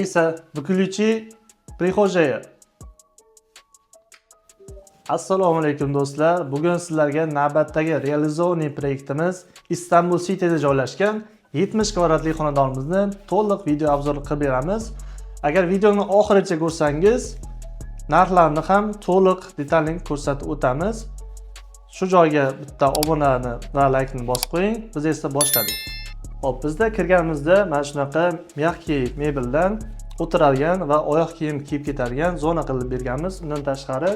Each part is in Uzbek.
Alisa, выключи прихожая. Assalomu alaykum do'stlar. Bugun sizlarga navbatdagi realizovniy proyektimiz Istanbul City'da joylashgan 70 kvadratli xonadonimizni to'liq video obzor qilib beramiz. Agar videoni oxirigacha ko'rsangiz, narxlarni ham to'liq detalli ko'rsatib o'tamiz. Shu joyga bitta obunani va laykni bosib qo'ying. Biz esa boshladik. Hop, bizda kirganimizda mana shunaqa mягкий mebeldan o'tiradigan va oyoq kiyim kiyib ketadigan zona qilib berganmiz. Undan tashqari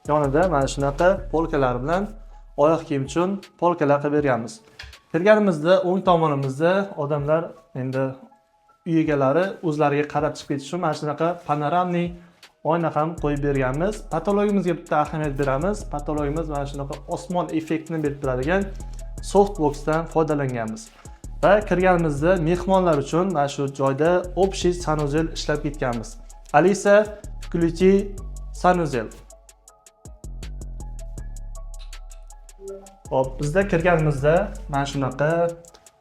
yonida mana shunaqa polkalar bilan oyoq kiyim uchun polkalar qilib berganmiz. Kirganimizda o'ng tomonimizda odamlar endi uy egalari o'zlariga qarab chiqib ketish uchun mana shunaqa panoramniy oyna ham qo'yib berganmiz. Patologimizga bitta ahamiyat beramiz. Patologimiz mana shunaqa osmon effektini berib turadigan softboxdan foydalanganmiz. Va kirganimizda mehmonlar uchun mana shu joyda общий sanuzel ishlab ketganmiz. Alisa, включи sanuzel. Hop, bizda kirganimizda mana shunaqa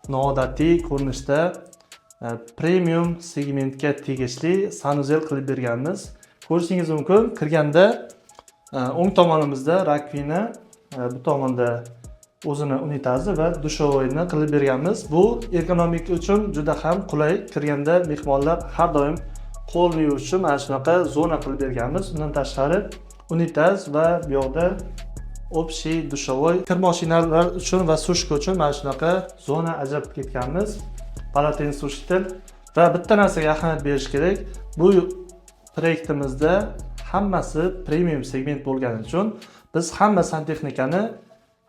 noodatiy ko'rinishda premium segmentga tegishli sanuzel qilib berganmiz. Ko'rishingiz mumkin, kirganda o'ng tomonimizda rakvina, bu tomonda o'zini unitazi va dushovoyni qilib berganmiz. Bu ergonomik uchun juda ham qulay. Kirganda mehmonlar har doim qo'lni yuvish uchun mana shunaqa zona qilib berganmiz. Undan tashqari unitaz va bu yoqda общий dushovoy kir mashinalar uchun va sushka uchun mana shunaqa zona ajratib ketganmiz. Palatin-sushtel va bitta narsaga ahamiyat berish kerak. Bu proyektimizda hammasi premium segment bo'lgani uchun biz hamma santexnikani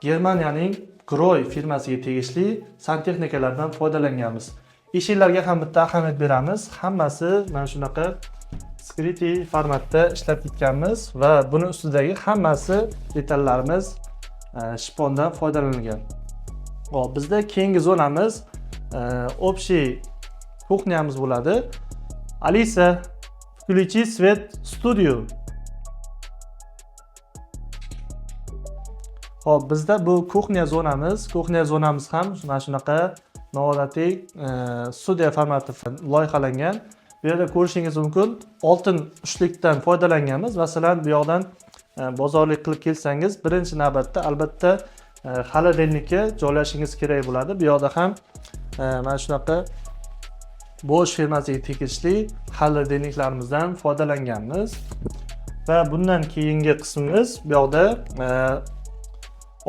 Germaniyaning Groy firmasiga tegishli santexnikalardan foydalanganmiz. Eshiklarga ham bitta ahamiyat beramiz. Hammasi mana shunaqa skriti formatda ishlab ketganmiz va buni ustidagi hammasi detallarimiz shipondan foydalanilgan. Hop, bizda keyingi zonamiz общий kuxnyamiz bo'ladi. Alisa, включи свет studio. Hop, bizda bu kuxnya zonamiz. Kuxnya zonamiz ham mana shunaqa noodatiy studiya formati loyihalangan. Bu yerda ko'rishingiz mumkin, oltin uchlikdan foydalanganmiz. Masalan, bu yoqdan bozorlik qilib kelsangiz, birinchi navbatda albatta xolodilnikka joylashingiz kerak bo'ladi. Bu yoqda ham mana shunaqa Bosch firmasiga tegishli xolodilniklarimizdan foydalanganmiz. Va bundan keyingi qismimiz bu yoqda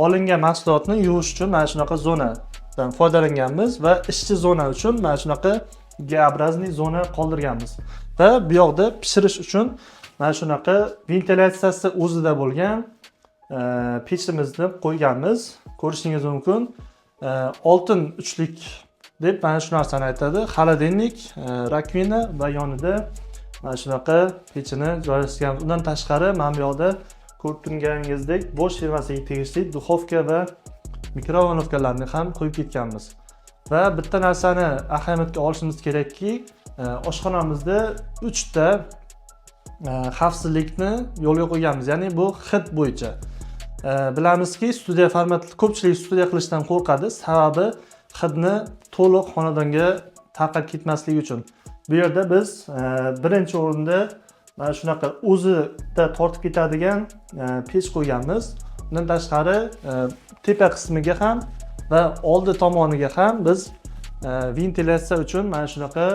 olingan mahsulotni yuvish uchun mana shunaqa zonadan foydalanganmiz va ishchi zona uchun mana shunaqa G-obrazniy zona qoldirganmiz. Va bu yoqda pishirish uchun mana shunaqa ventilyatsiyasi o'zida bo'lgan pechimizni qo'yganmiz. Ko'rishingiz mumkin, oltin uchlik deb mana shu narsani aytadi. Xolodilnik, rakvina va yonida mana shunaqa pechini joylashtirgan. Undan tashqari mana bu yoqda ko'rib turganingizdek Bosch firmasiga tegishli duxovka va mikrovonovkalarni ham qo'yib ketganmiz. Va bitta narsani ahamiyatga olishimiz kerakki, oshxonamizda 3 ta xavfsizlikni yo'lga qo'yganmiz. Ya'ni bu hid bo'yicha. Bilamizki, studiya formati ko'pchilik studiya qilishdan qo'rqadi. Sababi hidni to'liq xonadonga tarqab ketmasligi uchun. Bu yerda biz birinchi o'rinda mana shunaqa o'zida tortib ketadigan pech qo'yganmiz. Undan tashqari tepa qismiga ham va oldi tomoniga ham biz ventilyatsiya uchun mana shunaqa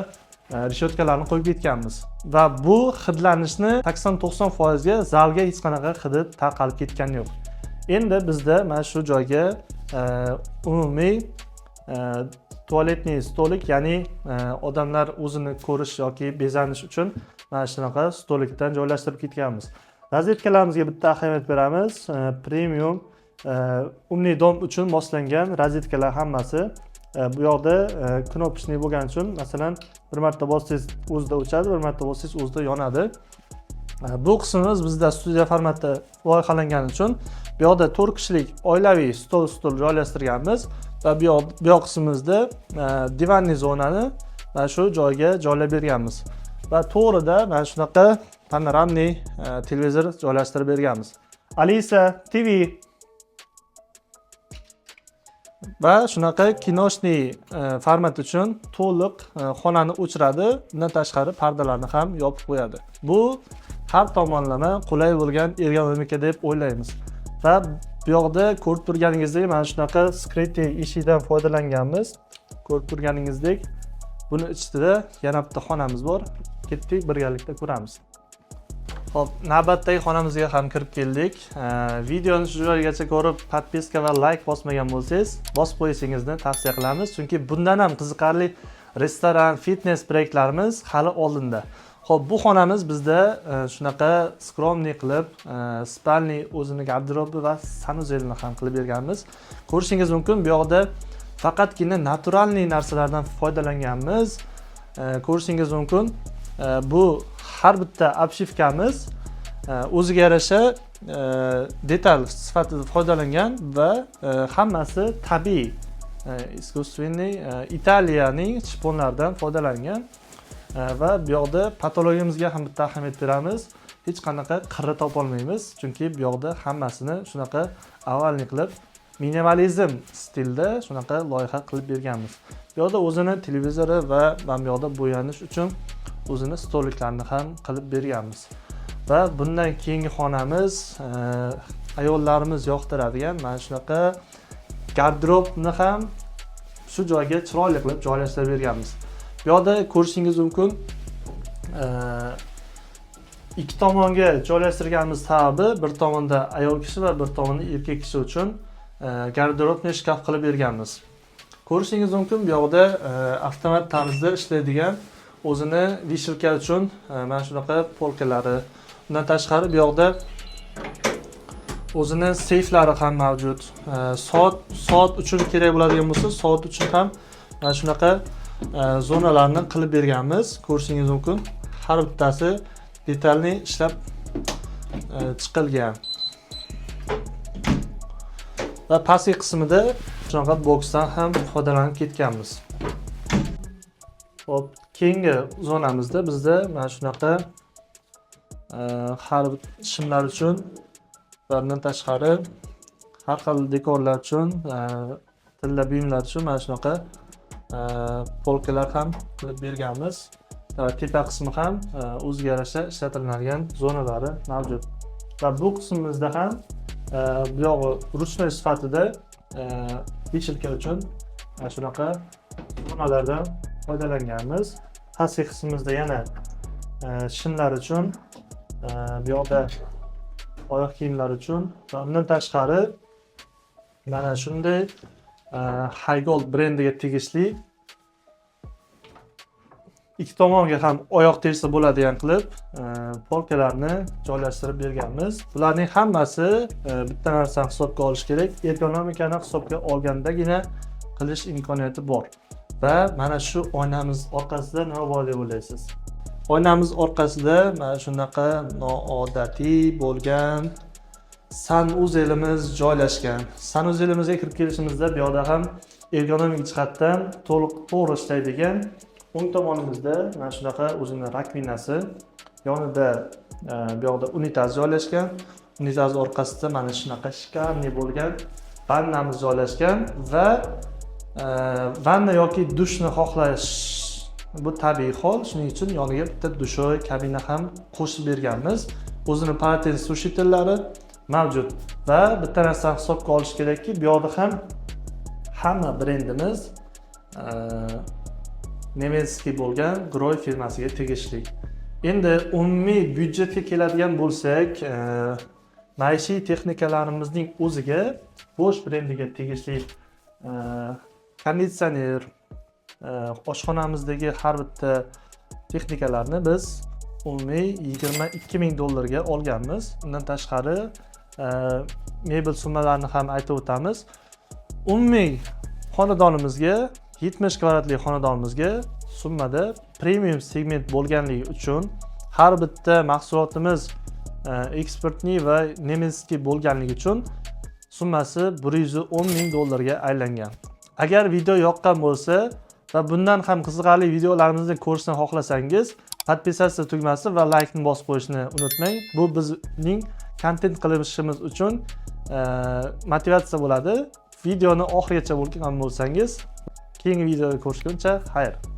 reshotkalarni qo'yib ketganmiz. Va bu hidlanishni 80-90% ga zalga hech qanaqa hidi tarqalib ketgani yo'q. Endi bizda mana shu joyga umumiy tualetniy stolik, ya'ni odamlar o'zini ko'rish yoki bezanish uchun mana shunaqa stolikdan joylashtirib ketganmiz. Rozetkalarimizga bitta ahamiyat beramiz. Premium umniy dom uchun moslangan rozetkalar hammasi. Bu yoqda knopочный bo'lgani uchun, masalan, bir marta bossangiz o'zida o'chadi, bir marta bossangiz o'zida yonadi. Bu qismimiz bizda studiya formatida loyihalangani uchun bu yoqda 4 kishilik oilaviy stol joylashtirganmiz va bu yoq qismimizda divanli zonani mana shu joyga joylab berganmiz. Va to'g'rida mana shunaqa panoramniy televizor joylashtirib berganmiz. Alisa TV. va shunaqa kinoshniy format uchun to'liq xonani o'chiradi. Undan tashqari pardalarni ham yopib qo'yadi. Bu har tomonlama qulay bo'lgan ergonomika deb o'ylaymiz. Va bu yoqda ko'rib turganingizdek mana shunaqa skrytli eshikdan foydalanganmiz. Ko'rib turganingizdek buni ichida yana bitta xonamiz bor. Ketdik, birgalikda ko'ramiz. Xo'p, navbatdagi xonamizga ham kirib keldik. Videoni shu joygacha ko'rib, podpiska va like bosmagan bo'lsangiz, bosib qo'yishingizni tavsiya qilamiz, chunki bundan ham qiziqarli restoran, fitness proyektlarimiz hali oldinda. Xo'p, bu xonamiz bizda shunaqa skromniy qilib, spalniy o'zini garderobi va sanuzelni ham qilib berganmiz. Ko'rishingiz mumkin, bu yoqda faqatgina naturalniy narsalardan foydalanganmiz. Ko'rishingiz mumkin, bu har bitta obshivkamiz o'ziga yarasha detal sifatida foydalangan va hammasi tabiiy, искусственный Italiyaning shponlaridan foydalangan va bu yoqda patologiyamizga ham bitta ahamiyat beramiz. Hech qanaqa qirra topolmaymiz, chunki bu yoqda hammasini shunaqa avvalni qilib minimalizm stilda shunaqa loyiha qilib berganmiz. Bu yoqda o'zini televizori va bu yoqda bo'yanish uchun o'zini stolliklarini ham qilib berganmiz. Va bundan keyingi xonamiz ayollarimiz yoqtiradigan mana shunaqa garderobni ham shu joyga chiroyli qilib joylashtirib berganmiz. Bu yoqda ko'rishingiz mumkin, ikki tomonga joylashtirganimiz sababi bir tomonda ayol kishi va bir tomonda erkak kishi uchun garderobni shkaf qilib berganmiz. Ko'rishingiz mumkin, bu yoqda avtomat tarzda ishlaydigan o'zini vishilka uchun mana shunaqa polkalari. Undan tashqari bu yoqda o'zini seyflari ham mavjud. Soat uchun kerak bo'ladigan bo'lsa, soat uchun ham mana shunaqa zonalarni qilib berganmiz. Ko'rishingiz mumkin, har bittasi detalni ishlab chiqilgan. Va pastki qismida shunaqa boksdan ham foydalanib ketganmiz. Hop, keyingi zonamizda bizda mana shunaqa har bir shimlar uchun va undan tashqari har xil dekorlar uchun, tilla buyumlar uchun mana shunaqa polkalar ham qilib berganmiz. Va tepa qismi ham o'ziga yarasha ishlatiladigan zonalari mavjud. Va bu qismimizda ham bu yog'i ruchnoy sifatida vishilka uchun mana shunaqa zonalardan foydalanganmiz. Pastki qismimizda yana shimlar uchun, bu yoqda oyoq kiyimlar uchun va undan tashqari mana shunday Highgold brendiga tegishli ikki tomonga ham oyoq terisi bo'ladigan qilib polkalarni joylashtirib berganmiz. Bularning hammasi bitta narsani hisobga olish kerak, ergonomikani hisobga olgandagina qilish imkoniyati bor. Va mana shu oynamiz orqasida nima bor deb o'ylaysiz? Oynamiz orqasida mana shunaqa noodatiy bo'lgan sanuzelimiz joylashgan. Sanuzelimizga kirib kelishimizda bu yoqda ham ergonomik jihatdan to'g'ri ishlaydigan, o'ng tomonimizda mana shunaqa o'zining rakvinasi, yonida bu yoqda unitaz joylashgan. Unitaz orqasida mana shunaqa shkarni bo'lgan vannamiz joylashgan va vanna yoki dushni xohlash bu tabiiy hol. Shuning uchun yoniga bitta dushoy kabina ham qo'shib berganmiz. O'zini patent sushitellari mavjud va bitta narsani hisobga olish kerakki, bu yoqda ham hamma brendimiz nemetskiy bo'lgan Groy firmasiga tegishli. Endi umumiy byudjetga keladigan bo'lsak, maishiy texnikalarimizning o'ziga Bosch brendiga tegishli konditsioner, oshxonamizdagi har bitta texnikalarni biz umumiy $22,000 ga olganmiz. Undan tashqari mebel summalarini ham aytib o'tamiz. Umumiy xonadonimizga 70 kvadratli xonadonimizga summada premium segment bo'lganligi uchun har bitta mahsulotimiz eksportniy va nemetskiy bo'lganligi uchun summasi $110,000 ga aylangan. Agar video yoqqan bo'lsa va bundan ham qiziqarli videolarimizni ko'rishni xohlasangiz, podpisatsiya tugmasi va like ni bosib qo'yishni unutmang. Bu bizning kontent qilishimiz uchun motivatsiya bo'ladi. videoni oxirigacha bo'lgan bo'lsangiz, keyingi videoda ko'rishguncha xayr.